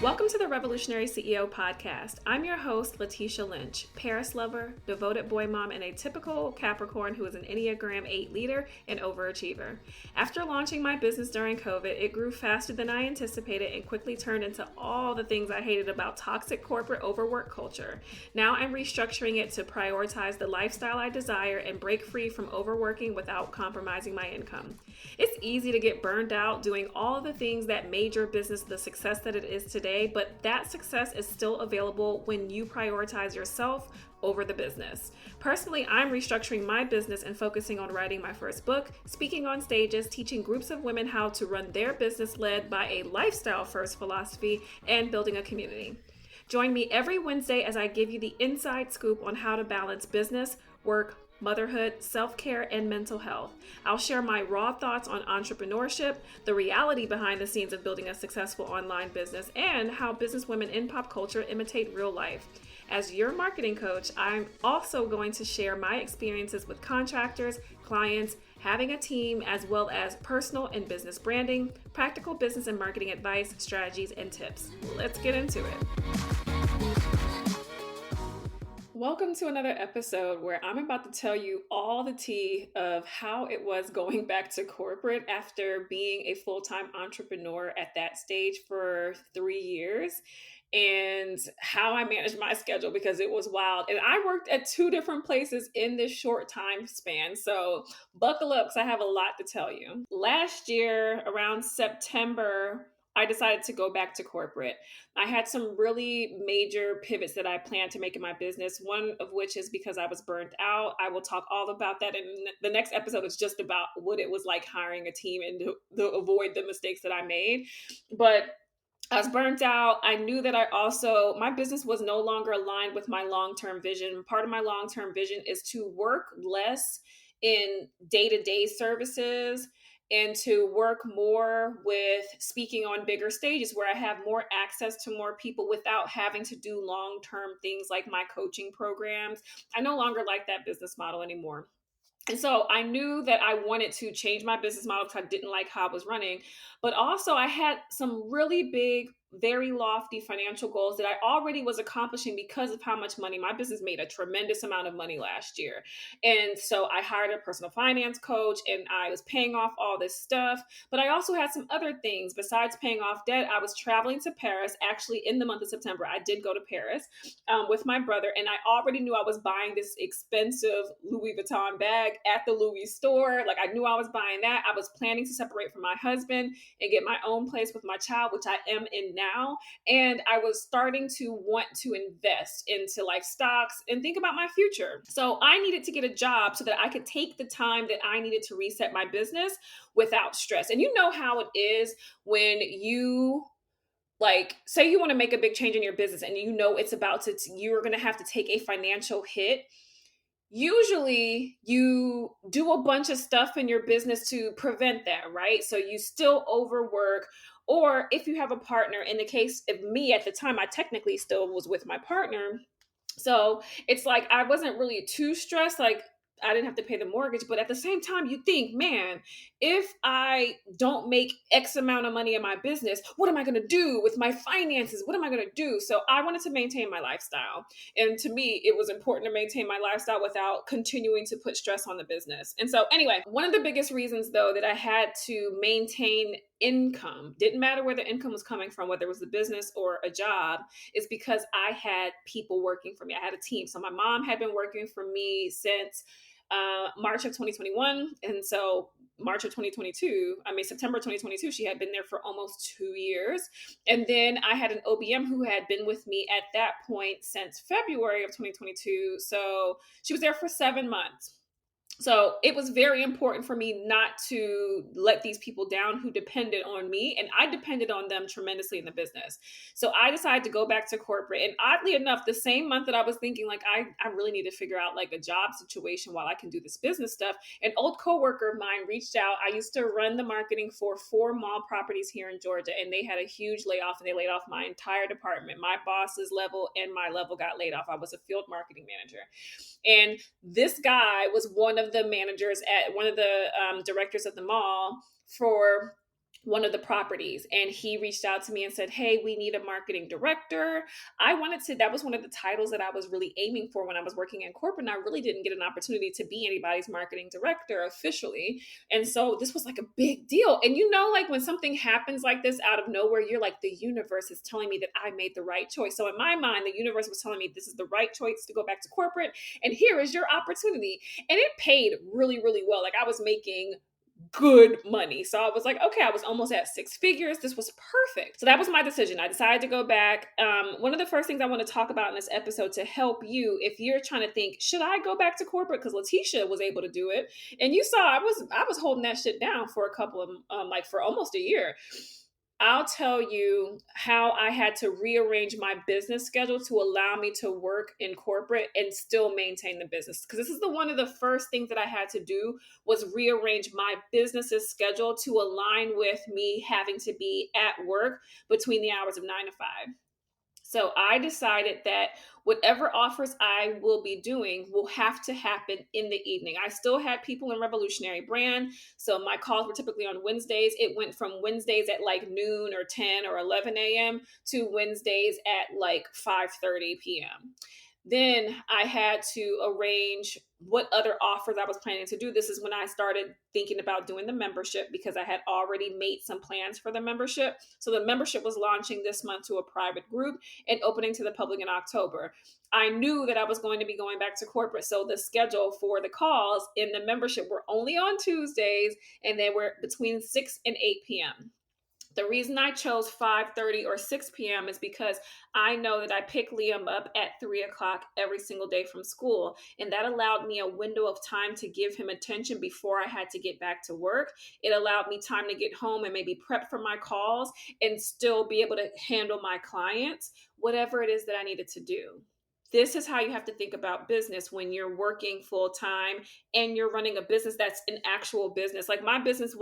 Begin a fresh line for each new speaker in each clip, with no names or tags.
Welcome to the Revolutionary CEO podcast. I'm your host, Letitia Lynch, Paris lover, devoted boy mom, and a typical Capricorn who is an Enneagram 8 leader and overachiever. After launching my business during COVID, it grew faster than I anticipated and quickly turned into all the things I hated about toxic corporate overwork culture. Now I'm restructuring it to prioritize the lifestyle I desire and break free from overworking without compromising my income. It's easy to get burned out doing all the things that made your business the success that it is today, but that success is still available when you prioritize yourself over the business. Personally, I'm restructuring my business and focusing on writing my first book, speaking on stages, teaching groups of women how to run their business led by a lifestyle first philosophy, and building a community. Join me every Wednesday as I give you the inside scoop on how to balance business, work, motherhood, self-care, and mental health. I'll share my raw thoughts on entrepreneurship, the reality behind the scenes of building a successful online business, and how businesswomen in pop culture imitate real life. As your marketing coach, I'm also going to share my experiences with contractors, clients, having a team, as well as personal and business branding, practical business and marketing advice, strategies, and tips. Let's get into it. Welcome to another episode where I'm about to tell you all the tea of how it was going back to corporate after being a full-time entrepreneur at that stage for 3 years, and how I managed my schedule because it was wild. And I worked at 2 different places in this short time span. So buckle up because I have a lot to tell you. Last year, around September, I decided to go back to corporate. I had some really major pivots that I planned to make in my business, one of which is because I was burnt out. I will talk all about that. And the next episode is just about what it was like hiring a team and to avoid the mistakes that I made. But I was burnt out. I knew that my business was no longer aligned with my long-term vision. Part of my long-term vision is to work less in day-to-day services and to work more with speaking on bigger stages where I have more access to more people without having to do long-term things like my coaching programs. I no longer like that business model anymore. And so I knew that I wanted to change my business model because I didn't like how I was running. But also I had some really big, very lofty financial goals that I already was accomplishing because of how much money my business made, a tremendous amount of money last year. And so I hired a personal finance coach and I was paying off all this stuff. But I also had some other things besides paying off debt. I was traveling to Paris. Actually, in the month of September, I did go to Paris with my brother. And I already knew I was buying this expensive Louis Vuitton bag at the Louis store. Like I knew I was buying that. I was planning to separate from my husband and get my own place with my child, which I am in now. And I was starting to want to invest into like stocks and think about my future. So I needed to get a job so that I could take the time that I needed to reset my business without stress. And you know how it is when you say you want to make a big change in your business and you know you're going to have to take a financial hit. Usually you do a bunch of stuff in your business to prevent that, right? So you still overwork, or if you have a partner, in the case of me at the time, I technically still was with my partner. So it's like I wasn't really too stressed. Like I didn't have to pay the mortgage, but at the same time, you think, man, if I don't make X amount of money in my business, what am I going to do with my finances? What am I going to do? So I wanted to maintain my lifestyle. And to me, it was important to maintain my lifestyle without continuing to put stress on the business. And so anyway, one of the biggest reasons though, that I had to maintain income, didn't matter where the income was coming from, whether it was the business or a job, is because I had people working for me. I had a team. So my mom had been working for me since March of 2021. And so September 2022, she had been there for almost 2 years. And then I had an OBM who had been with me at that point since February of 2022. So she was there for 7 months. So it was very important for me not to let these people down who depended on me, and I depended on them tremendously in the business. So I decided to go back to corporate. And oddly enough, the same month that I was thinking like, I really need to figure out like a job situation while I can do this business stuff, an old coworker of mine reached out. I used to run the marketing for 4 mall properties here in Georgia, and they had a huge layoff, and they laid off my entire department. My boss's level and my level got laid off. I was a field marketing manager. And this guy was one of the managers at one of the directors of the mall for one of the properties, and he reached out to me and said, "Hey, we need a marketing director." I wanted to, that was one of the titles that I was really aiming for when I was working in corporate, and I really didn't get an opportunity to be anybody's marketing director officially. And so this was like a big deal. And like when something happens like this out of nowhere, you're like, the universe is telling me that I made the right choice. So in my mind, the universe was telling me this is the right choice to go back to corporate, and here is your opportunity. And it paid really, really well. Like I was making good money. So I was like, okay, I was almost at six figures. This was perfect. So that was my decision. I decided to go back. One of the first things I want to talk about in this episode to help you, if you're trying to think, should I go back to corporate? Because Letitia was able to do it, and you saw I was holding that shit down for a couple of like for almost a year. I'll tell you how I had to rearrange my business schedule to allow me to work in corporate and still maintain the business. Because this is one of the first things that I had to do was rearrange my business's schedule to align with me having to be at work between the hours of 9 to 5. So I decided that whatever offers I will be doing will have to happen in the evening. I still had people in Revolutionary Brand. So my calls were typically on Wednesdays. It went from Wednesdays at like noon or 10 or 11 a.m. to Wednesdays at like 5:30 p.m. Then I had to arrange what other offers I was planning to do. This is when I started thinking about doing the membership, because I had already made some plans for the membership. So the membership was launching this month to a private group and opening to the public in October. I knew that I was going to be going back to corporate. So the schedule for the calls in the membership were only on Tuesdays, and they were between 6 and 8 p.m. The reason I chose 5:30 or 6 p.m. is because I know that I pick Liam up at 3 o'clock every single day from school. And that allowed me a window of time to give him attention before I had to get back to work. It allowed me time to get home and maybe prep for my calls and still be able to handle my clients, whatever it is that I needed to do. This is how you have to think about business when you're working full time and you're running a business that's an actual business. Like my business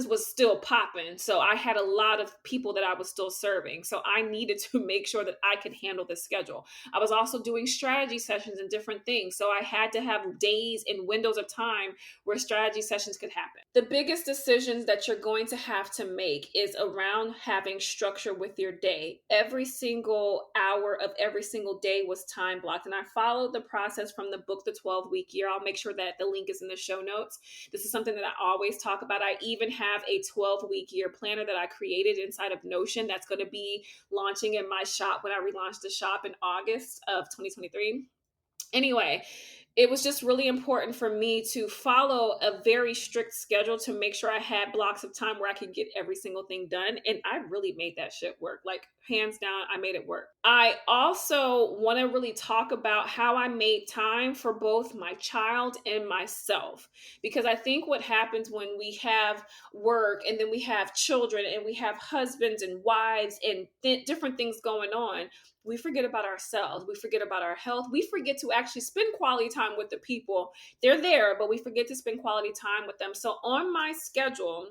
was still popping. So I had a lot of people that I was still serving. So I needed to make sure that I could handle the schedule. I was also doing strategy sessions and different things. So I had to have days and windows of time where strategy sessions could happen. The biggest decisions that you're going to have to make is around having structure with your day. Every single hour of every single day was time blocked. And I followed the process from the book, The 12-Week Year. I'll make sure that the link is in the show notes. This is something that I always talk about. I even have a 12-week year planner that I created inside of Notion that's going to be launching in my shop when I relaunch the shop in August of 2023. Anyway, it was just really important for me to follow a very strict schedule to make sure I had blocks of time where I could get every single thing done. And I really made that shit work. Like, hands down, I made it work. I also want to really talk about how I made time for both my child and myself. Because I think what happens when we have work and then we have children and we have husbands and wives and different things going on, we forget about ourselves. We forget about our health. We forget to actually spend quality time with the people. They're there, but we forget to spend quality time with them. So on my schedule,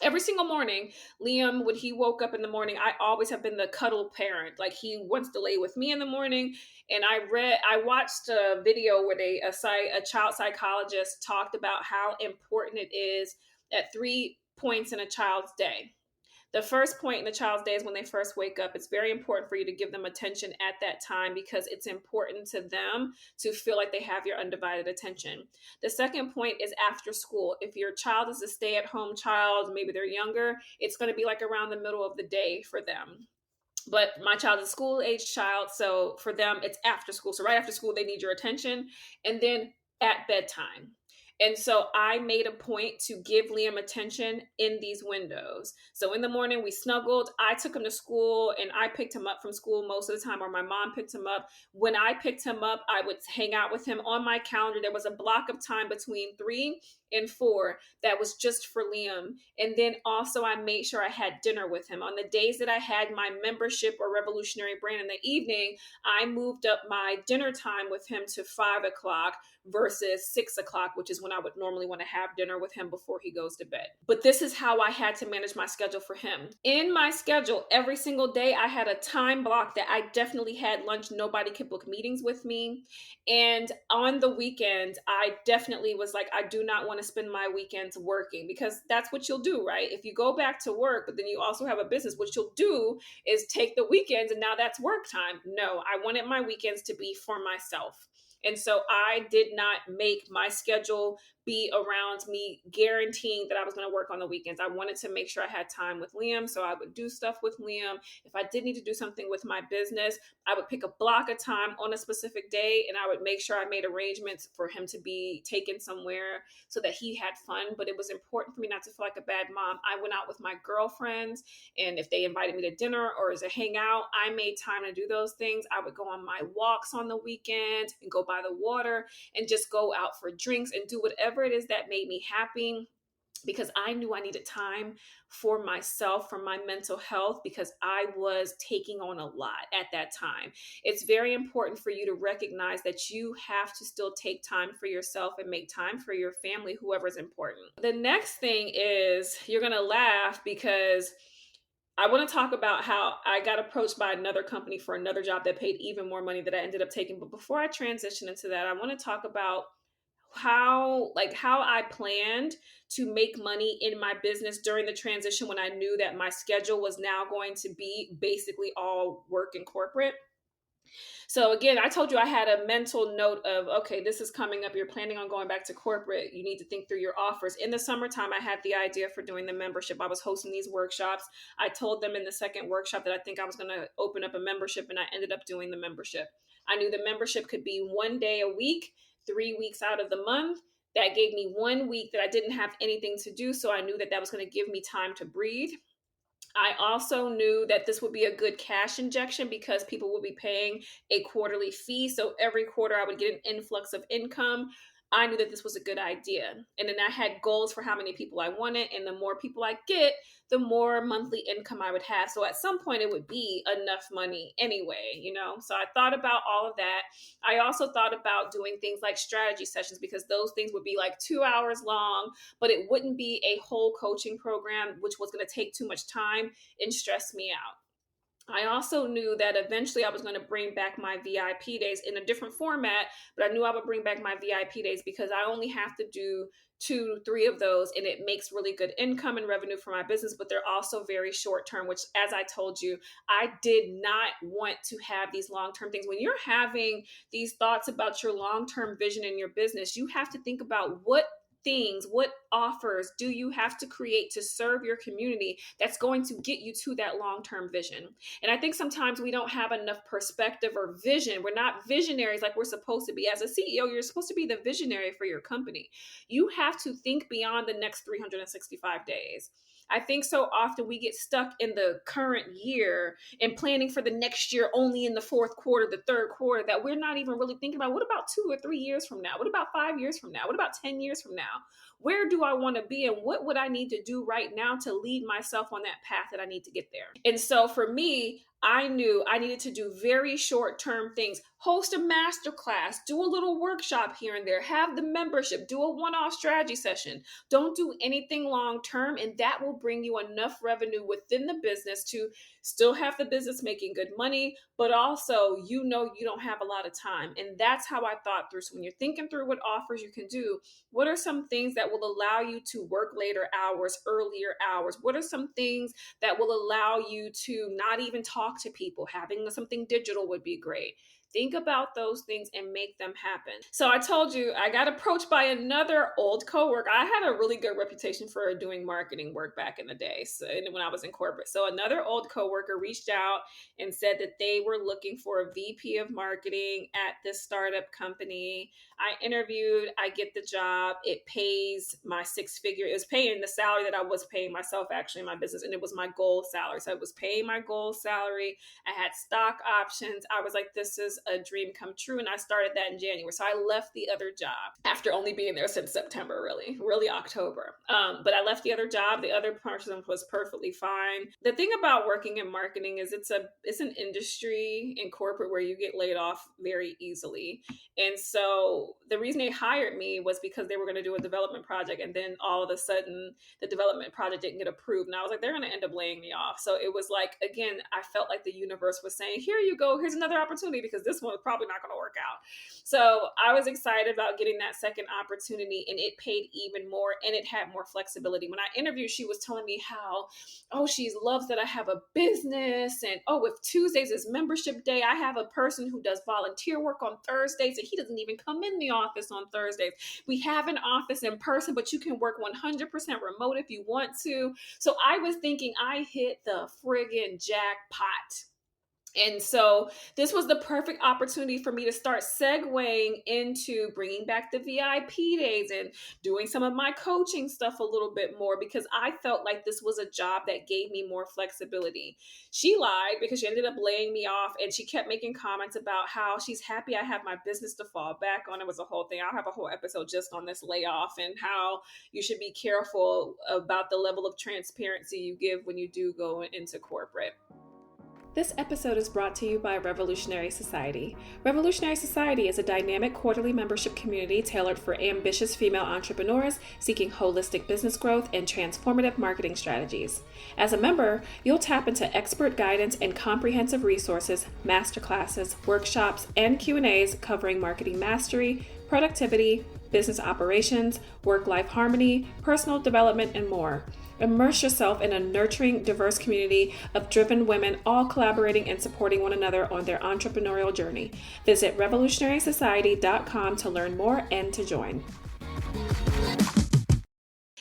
every single morning, Liam, when he woke up in the morning, I always have been the cuddle parent. Like, he wants to lay with me in the morning. And I watched a video where a child psychologist talked about how important it is at 3 points in a child's day. The first point in the child's day is when they first wake up. It's very important for you to give them attention at that time, because it's important to them to feel like they have your undivided attention. The second point is after school. If your child is a stay-at-home child, maybe they're younger, it's going to be like around the middle of the day for them. But my child is a school-age child, so for them, it's after school. So right after school, they need your attention. And then at bedtime. And so I made a point to give Liam attention in these windows. So in the morning, we snuggled. I took him to school and I picked him up from school most of the time, or my mom picked him up. When I picked him up, I would hang out with him. On my calendar, there was a block of time between 3 and 4 that was just for Liam. And then also I made sure I had dinner with him. On the days that I had my membership or Revolutionary Brand in the evening, I moved up my dinner time with him to 5 o'clock versus 6 o'clock, which is when I would normally want to have dinner with him before he goes to bed. But this is how I had to manage my schedule for him. In my schedule, every single day, I had a time block that I definitely had lunch. Nobody could book meetings with me. And on the weekends, I definitely was like, I do not want to spend my weekends working, because that's what you'll do, right? If you go back to work, but then you also have a business, what you'll do is take the weekends and now that's work time. No, I wanted my weekends to be for myself. And so I did not make my schedule be around me guaranteeing that I was going to work on the weekends. I wanted to make sure I had time with Liam, so I would do stuff with Liam. If I did need to do something with my business, I would pick a block of time on a specific day, and I would make sure I made arrangements for him to be taken somewhere so that he had fun. But it was important for me not to feel like a bad mom. I went out with my girlfriends, and if they invited me to dinner or as a hangout, I made time to do those things. I would go on my walks on the weekend and go by the water and just go out for drinks and do whatever it is that made me happy, because I knew I needed time for myself, for my mental health, because I was taking on a lot at that time. It's very important for you to recognize that you have to still take time for yourself and make time for your family, whoever's important. The next thing is, you're going to laugh because I want to talk about how I got approached by another company for another job that paid even more money that I ended up taking. But before I transition into that, I want to talk about how I planned to make money in my business during the transition, when I knew that my schedule was now going to be basically all work and corporate. So again, I told you I had a mental note of, okay, this is coming up. You're planning on going back to corporate. You need to think through your offers. In the summertime, I had the idea for doing the membership. I was hosting these workshops. I told them in the second workshop that I think I was going to open up a membership, and I ended up doing the membership. I knew the membership could be 1 day a week, 3 weeks out of the month. That gave me 1 week that I didn't have anything to do. So I knew that that was going to give me time to breathe. I also knew that this would be a good cash injection because people will be paying a quarterly fee. So every quarter I would get an influx of income. I knew that this was a good idea. And then I had goals for how many people I wanted. And the more people I get, the more monthly income I would have. So at some point it would be enough money anyway, you know? So I thought about all of that. I also thought about doing things like strategy sessions, because those things would be like 2 hours long, but it wouldn't be a whole coaching program, which was going to take too much time and stress me out. I also knew that eventually I was going to bring back my VIP days in a different format, but I knew I would bring back my VIP days because I only have to do 2, 3 of those, and it makes really good income and revenue for my business, but they're also very short term, which, as I told you, I did not want to have these long term things. When you're having these thoughts about your long term vision in your business, you have to think about what offers do you have to create to serve your community that's going to get you to that long-term vision. And I think sometimes we don't have enough perspective or vision. We're not visionaries like we're supposed to be. As a CEO, you're supposed to be the visionary for your company. You have to think beyond the next 365 days. I think so often we get stuck in the current year and planning for the next year only in the fourth quarter, the third quarter, that we're not even really thinking about what about 2 or 3 years from now? What about 5 years from now? What about 10 years from now? Where do I want to be, and what would I need to do right now to lead myself on that path that I need to get there? And so for me, I knew I needed to do very short term things. Host a master class, do a little workshop here and there, have the membership, do a one-off strategy session. Don't do anything long term, and that will bring you enough revenue within the business to still have the business making good money, but also you know you don't have a lot of time. And that's how I thought through. So when you're thinking through what offers you can do, what are some things that will allow you to work later hours, earlier hours? What are some things that will allow you to not even talk to people? Having something digital would be great. Think about those things and make them happen. So I told you, I got approached by another old coworker. I had a really good reputation for doing marketing work back in the day, so when I was in corporate. So another old coworker reached out and said that they were looking for a VP of marketing at this startup company. I interviewed, I get the job. It pays my six-figure. It was paying the salary that I was paying myself actually in my business, and it was my goal salary. So it was paying my goal salary. I had stock options. I was like, this is a dream come true. And I started that in January. So I left the other job after only being there since September, really October. But I left the other job. The other person was perfectly fine. The thing about working in marketing is it's an industry in corporate where you get laid off very easily. And so so the reason they hired me was because they were going to do a development project, and then all of a sudden the development project didn't get approved, and I was like, they're going to end up laying me off. So it was like, again, I felt like the universe was saying, here you go, here's another opportunity, because this one was probably not going to work out. So I was excited about getting that second opportunity, and it paid even more, and it had more flexibility. When I interviewed, she was telling me how, oh, she loves that I have a business, and oh, if Tuesdays is membership day, I have a person who does volunteer work on Thursdays, and he doesn't even come in the office on Thursdays. We have an office in person, but you can work 100% remote if you want to. So I was thinking I hit the friggin' jackpot. And so this was the perfect opportunity for me to start segueing into bringing back the VIP days and doing some of my coaching stuff a little bit more, because I felt like this was a job that gave me more flexibility. She lied because she ended up laying me off, and she kept making comments about how she's happy I have my business to fall back on. It was a whole thing. I'll have a whole episode just on this layoff and how you should be careful about the level of transparency you give when you do go into corporate. This episode is brought to you by Revolutionary Society. Revolutionary Society is a dynamic quarterly membership community tailored for ambitious female entrepreneurs seeking holistic business growth and transformative marketing strategies. As a member, you'll tap into expert guidance and comprehensive resources, masterclasses, workshops, and Q&As covering marketing mastery, productivity, business operations, work-life harmony, personal development, and more. Immerse yourself in a nurturing, diverse community of driven women, all collaborating and supporting one another on their entrepreneurial journey. Visit revolutionarysociety.com to learn more and to join.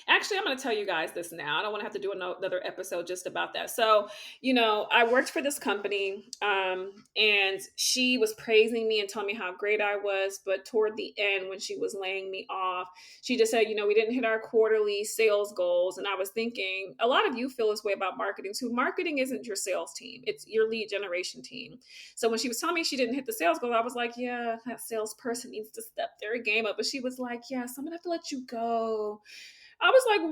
Actually, I'm going to tell you guys this now. I don't want to have to do another episode just about that. So, I worked for this company, and she was praising me and telling me how great I was. But toward the end, when she was laying me off, she just said, we didn't hit our quarterly sales goals. And I was thinking, a lot of you feel this way about marketing too. Marketing isn't your sales team. It's your lead generation team. So when she was telling me she didn't hit the sales goal, I was like, yeah, that salesperson needs to step their game up. But she was like, yes, I'm going to have to let you go. I was like,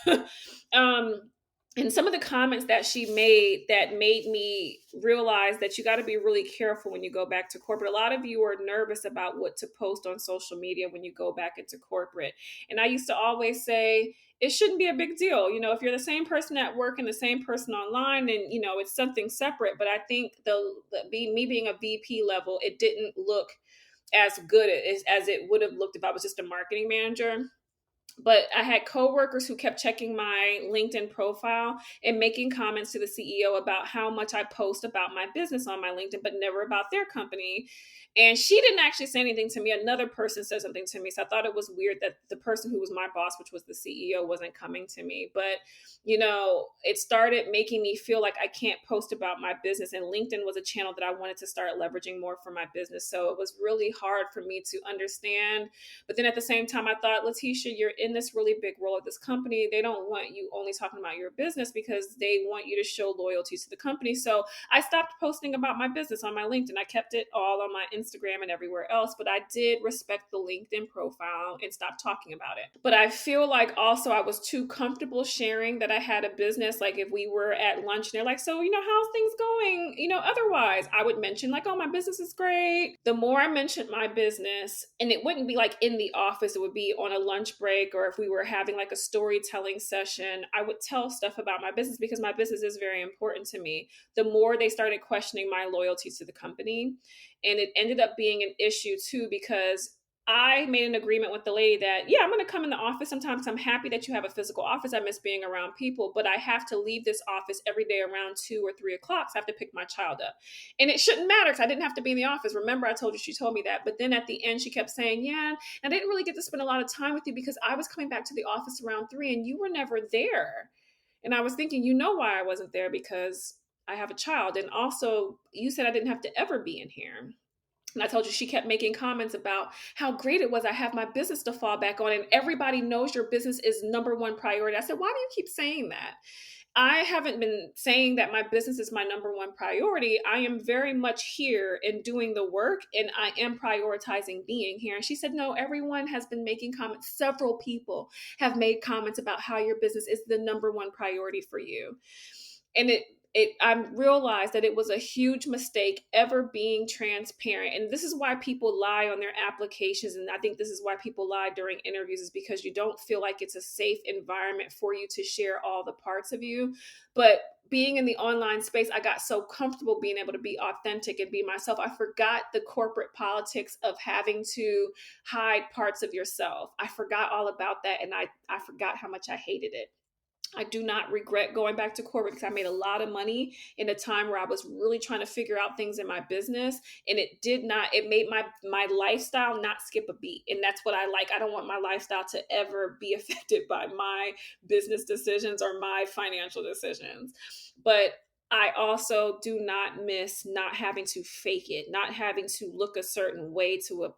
what? And some of the comments that she made that made me realize that you got to be really careful when you go back to corporate. A lot of you are nervous about what to post on social media when you go back into corporate. And I used to always say, it shouldn't be a big deal. If you're the same person at work and the same person online, and, it's something separate. But I think me being a VP level, it didn't look as good as it would have looked if I was just a marketing manager. But I had coworkers who kept checking my LinkedIn profile and making comments to the CEO about how much I post about my business on my LinkedIn, but never about their company. And she didn't actually say anything to me. Another person said something to me. So I thought it was weird that the person who was my boss, which was the CEO, wasn't coming to me. But, it started making me feel like I can't post about my business. And LinkedIn was a channel that I wanted to start leveraging more for my business. So it was really hard for me to understand. But then at the same time, I thought, Letitia, you're in this really big role at this company. They don't want you only talking about your business because they want you to show loyalty to the company. So I stopped posting about my business on my LinkedIn. I kept it all on my Instagram and everywhere else, but I did respect the LinkedIn profile and stopped talking about it. But I feel like also I was too comfortable sharing that I had a business. Like if we were at lunch and they're like, so, how's things going? Otherwise I would mention like, oh, my business is great. The more I mentioned my business, and it wouldn't be like in the office, it would be on a lunch break, or if we were having like a storytelling session, I would tell stuff about my business because my business is very important to me. The more they started questioning my loyalty to the company. And it ended up being an issue too, because I made an agreement with the lady that, yeah, I'm going to come in the office sometimes. I'm happy that you have a physical office. I miss being around people, but I have to leave this office every day around 2 or 3 o'clock. So I have to pick my child up. And it shouldn't matter because I didn't have to be in the office. Remember, I told you, she told me that. But then at the end, she kept saying, yeah, I didn't really get to spend a lot of time with you because I was coming back to the office around 3 and you were never there. And I was thinking, why I wasn't there, because I have a child. And also, you said I didn't have to ever be in here. And I told you, she kept making comments about how great it was. I have my business to fall back on, and everybody knows your business is number one priority. I said, why do you keep saying that? I haven't been saying that my business is my number one priority. I am very much here and doing the work, and I am prioritizing being here. And she said, no, everyone has been making comments. Several people have made comments about how your business is the number one priority for you. And I realized that it was a huge mistake ever being transparent. And this is why people lie on their applications. And I think this is why people lie during interviews, is because you don't feel like it's a safe environment for you to share all the parts of you. But being in the online space, I got so comfortable being able to be authentic and be myself. I forgot the corporate politics of having to hide parts of yourself. I forgot all about that. And I forgot how much I hated it. I do not regret going back to corporate because I made a lot of money in a time where I was really trying to figure out things in my business, and it made my lifestyle not skip a beat. And that's what I like. I don't want my lifestyle to ever be affected by my business decisions or my financial decisions. But I also do not miss not having to fake it, not having to look a certain way to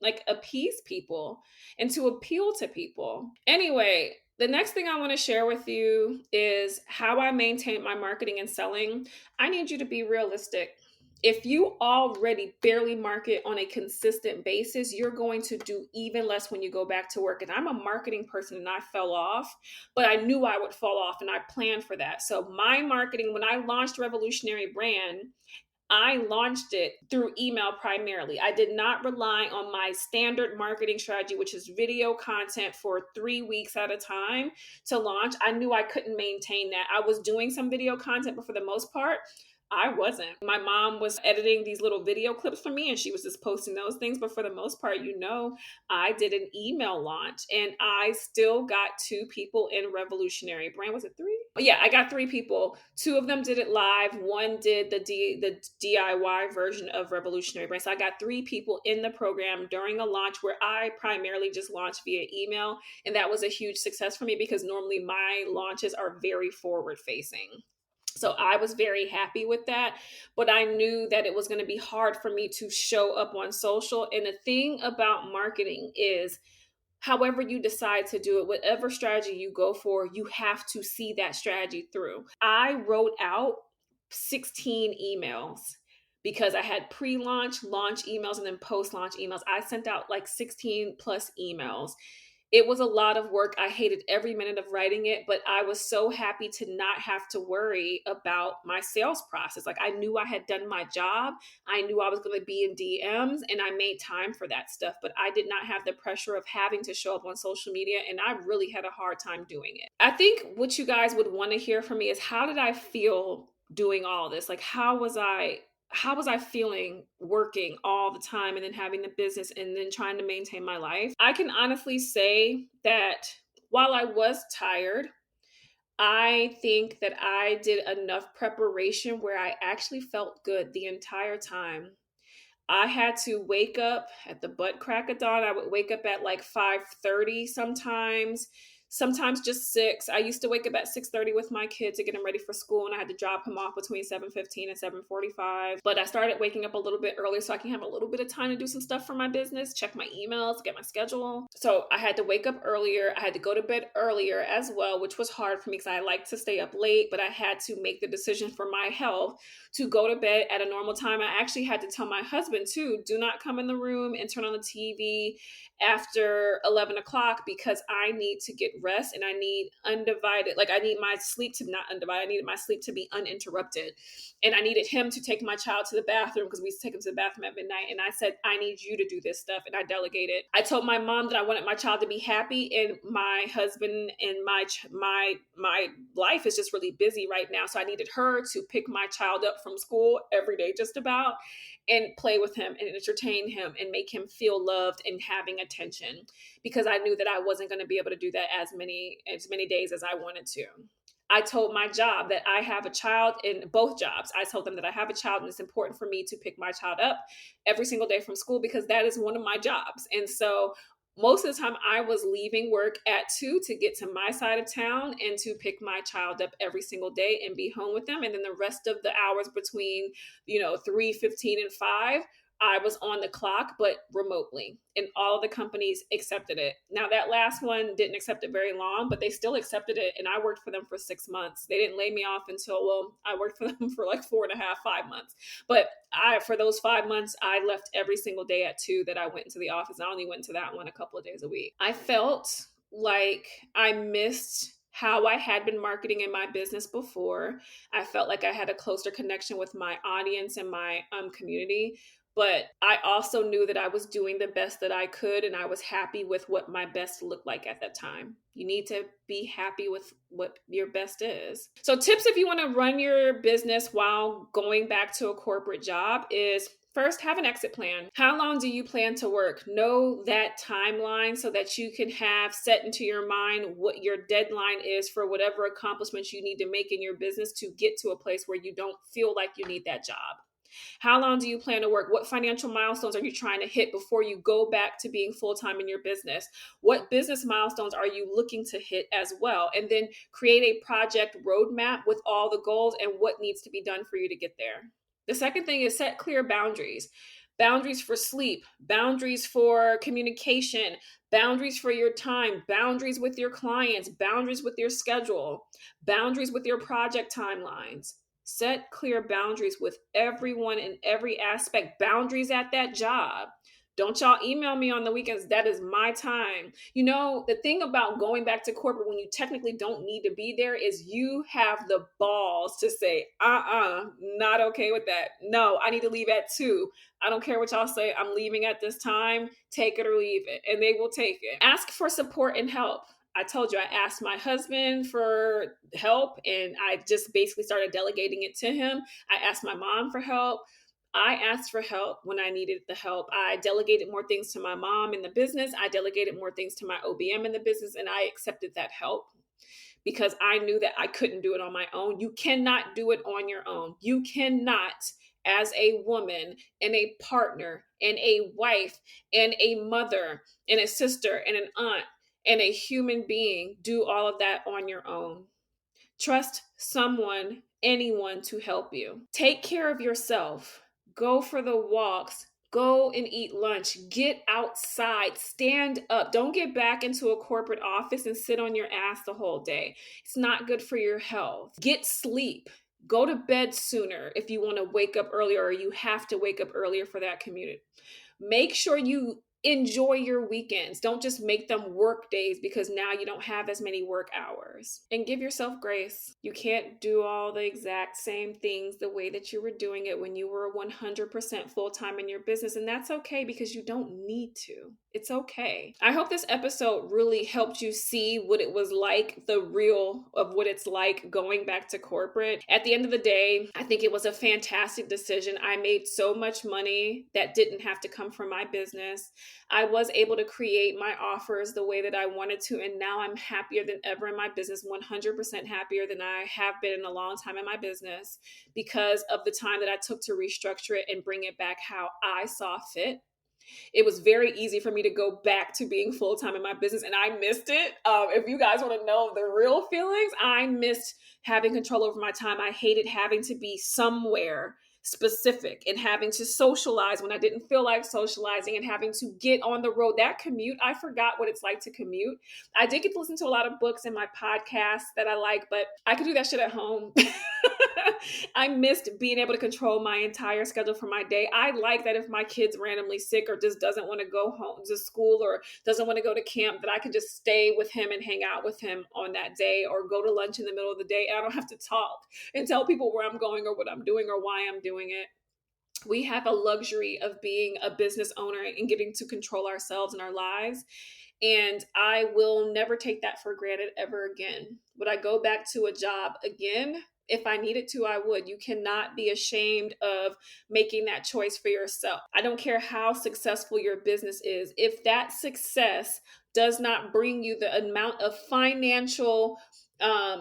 like appease people and to appeal to people. Anyway, the next thing I want to share with you is how I maintain my marketing and selling. I need you to be realistic. If you already barely market on a consistent basis, you're going to do even less when you go back to work. And I'm a marketing person and I fell off, but I knew I would fall off and I planned for that. So my marketing, when I launched Revolutionary Brand, I launched it through email primarily. I did not rely on my standard marketing strategy, which is video content for 3 weeks at a time to launch. I knew I couldn't maintain that. I was doing some video content, but for the most part, I wasn't. My mom was editing these little video clips for me and she was just posting those things. But for the most part, I did an email launch and I still got 2 people in Revolutionary Brand. Was it 3? But yeah, I got 3 people. 2 of them did it live. One did the DIY version of Revolutionary Brand. So I got 3 people in the program during a launch where I primarily just launched via email. And that was a huge success for me because normally my launches are very forward facing. So I was very happy with that, but I knew that it was going to be hard for me to show up on social. And the thing about marketing is, however you decide to do it, whatever strategy you go for, you have to see that strategy through. I wrote out 16 emails because I had pre-launch, launch emails, and then post-launch emails. I sent out like 16 plus emails. It was a lot of work. I hated every minute of writing it, but I was so happy to not have to worry about my sales process. Like I knew I had done my job. I knew I was going to be in DMs and I made time for that stuff, but I did not have the pressure of having to show up on social media. And I really had a hard time doing it. I think what you guys would want to hear from me is, how did I feel doing all this? Like, how was I feeling working all the time and then having the business and then trying to maintain my life? I can honestly say that while I was tired, I think that I did enough preparation where I actually felt good the entire time. I had to wake up at the butt crack of dawn. I would wake up at like 5:30 sometimes just 6. I used to wake up at 6:30 with my kid to get him ready for school, and I had to drop him off between 7:15 and 7:45. But I started waking up a little bit earlier so I can have a little bit of time to do some stuff for my business, check my emails, get my schedule. So I had to wake up earlier. I had to go to bed earlier as well, which was hard for me because I like to stay up late, but I had to make the decision for my health to go to bed at a normal time. I actually had to tell my husband too, do not come in the room and turn on the TV after 11 o'clock because I need to get rest and I need undivided, like I need my sleep to not undivided. I needed my sleep to be uninterrupted. And I needed him to take my child to the bathroom because we used to take him to the bathroom at midnight. And I said, I need you to do this stuff. And I delegated. I told my mom that I wanted my child to be happy, and my husband and my life is just really busy right now. So I needed her to pick my child up from school every day, just about, and play with him and entertain him and make him feel loved and having attention, because I knew that I wasn't going to be able to do that as many days as I wanted to. I told my job that I have a child in both jobs. I told them that I have a child and it's important for me to pick my child up every single day from school because that is one of my jobs. And so most of the time I was leaving work at 2 to get to my side of town and to pick my child up every single day and be home with them. And then the rest of the hours between, 3:15 and 5, I was on the clock, but remotely, and all of the companies accepted it. Now that last one didn't accept it very long, but they still accepted it. And I worked for them for 6 months. They didn't lay me off until, I worked for them for like 4.5, 5 months. But for those 5 months, I left every single day at 2 that I went into the office. I only went to that one a couple of days a week. I felt like I missed how I had been marketing in my business before. I felt like I had a closer connection with my audience and my community. But I also knew that I was doing the best that I could, and I was happy with what my best looked like at that time. You need to be happy with what your best is. So tips if you want to run your business while going back to a corporate job is, first, have an exit plan. How long do you plan to work? Know that timeline so that you can have set into your mind what your deadline is for whatever accomplishments you need to make in your business to get to a place where you don't feel like you need that job. How long do you plan to work? What financial milestones are you trying to hit before you go back to being full-time in your business? What business milestones are you looking to hit as well? And then create a project roadmap with all the goals and what needs to be done for you to get there. The second thing is set clear boundaries. Boundaries for sleep, boundaries for communication, boundaries for your time, boundaries with your clients, boundaries with your schedule, boundaries with your project timelines. Set clear boundaries with everyone in every aspect. Boundaries at that job. Don't y'all email me on the weekends. That is my time. You know, the thing about going back to corporate when you technically don't need to be there is you have the balls to say, not okay with that. No, I need to leave at 2. I don't care what y'all say. I'm leaving at this time. Take it or leave it. And they will take it. Ask for support and help. I told you I asked my husband for help and I just basically started delegating it to him. I asked my mom for help. I asked for help when I needed the help. I delegated more things to my mom in the business. I delegated more things to my OBM in the business, and I accepted that help because I knew that I couldn't do it on my own. You cannot do it on your own. You cannot, as a woman and a partner and a wife and a mother and a sister and an aunt and a human being, do all of that on your own. Trust someone, anyone to help you. Take care of yourself. Go for the walks. Go and eat lunch. Get outside. Stand up. Don't get back into a corporate office and sit on your ass the whole day. It's not good for your health. Get sleep. Go to bed sooner if you want to wake up earlier or you have to wake up earlier for that commute. Make sure you enjoy your weekends. Don't just make them work days because now you don't have as many work hours. And give yourself grace. You can't do all the exact same things the way that you were doing it when you were 100% full-time in your business. And that's okay because you don't need to. It's okay. I hope this episode really helped you see what it was like, the real of what it's like going back to corporate. At the end of the day, I think it was a fantastic decision. I made so much money that didn't have to come from my business. I was able to create my offers the way that I wanted to, and now I'm happier than ever in my business, 100% happier than I have been in a long time in my business because of the time that I took to restructure it and bring it back how I saw fit. It was very easy for me to go back to being full-time in my business, and I missed it. If you guys want to know the real feelings, I missed having control over my time. I hated having to be somewhere specific and having to socialize when I didn't feel like socializing and having to get on the road. That commute, I forgot what it's like to commute. I did get to listen to a lot of books and my podcasts that I like, but I could do that shit at home. I missed being able to control my entire schedule for my day. I like that if my kid's randomly sick or just doesn't want to go home to school or doesn't want to go to camp, that I can just stay with him and hang out with him on that day or go to lunch in the middle of the day. And I don't have to talk and tell people where I'm going or what I'm doing or why I'm doing it. We have a luxury of being a business owner and getting to control ourselves and our lives. And I will never take that for granted ever again. Would I go back to a job again? If I needed to, I would. You cannot be ashamed of making that choice for yourself. I don't care how successful your business is. If that success does not bring you the amount of financial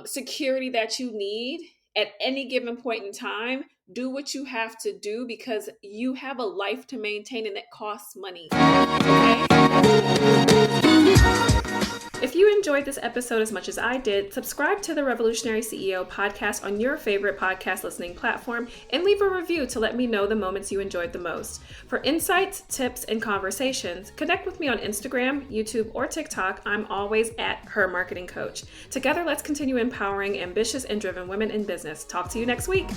security that you need at any given point in time, do what you have to do because you have a life to maintain and it costs money. Okay? If you enjoyed this episode as much as I did, subscribe to the Revolutionary CEO podcast on your favorite podcast listening platform and leave a review to let me know the moments you enjoyed the most. For insights, tips, and conversations, connect with me on Instagram, YouTube, or TikTok. I'm always at Her Marketing Coach. Together, let's continue empowering ambitious and driven women in business. Talk to you next week.